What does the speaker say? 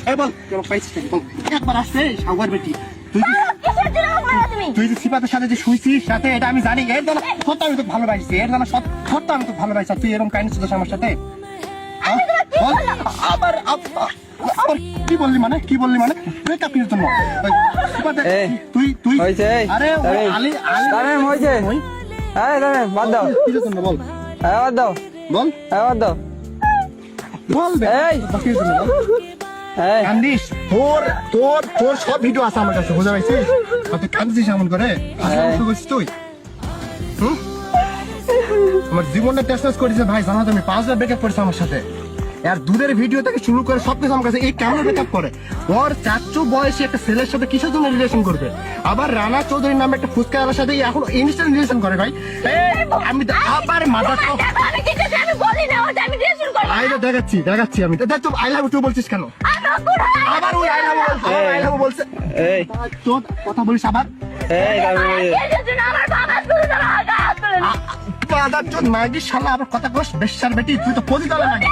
এই বল কেন পাইছিস নাকি বল একবার আসছে সাগর বেটি তুই যে সিপাতের সাথে যে শুইছিস সাথে এটা আমি জানি এর জন্য সত্য আমি তো ভালোবাসি এর জন্য সত্য আমি তো ভালোবাসি তুই এরকম কাহিনী ছিল আমার সাথে আবার কি বললি মানে ব্রেকআপ এর জন্য তুই আরে আলি তামিম হয়েছে হ্যাঁ তামিম বাদ দাও কিসের জন্য বল হ্যাঁ বাদ দাও বল বাদ দাও বল এই কিসের জন্য বল এই কান্দিস তোর সব ভিডিও আছে আমার কাছে বুঝা পাইছিস তুই কান্দিস এমন করে করছিস তুই আমার জীবনটা টেস্ট করেছে ভাই জানো তুমি 5বার ব্রেকআপ করেছে আমার সাথে আর দূরের ভিডিও থেকে শুরু করে সবকিছু আমার কাছে এই কেমন ব্রেকআপ করে ওর চাচু বয়সী একটা ছেলের সাথে কিসের জন্য রিলেশন করবে আবার রানা চৌধুরীর নামে একটা ফুচকাওয়ালার সাথে এখন ইনস্ট্যান্ট রিলেশন করে ভাই আমি আবার মাথা আইলে দেখাচ্ছি আমি দেখ তো আই লাভ ইউ বলছিস কেন আবার ওই আই লাভ বলছে এই তোর কথা বলিস আবার এই দাদা চোদ মাগি শালা আবার কথা কস বেশ্যার বেটি তুই তো পদি দলে নাকি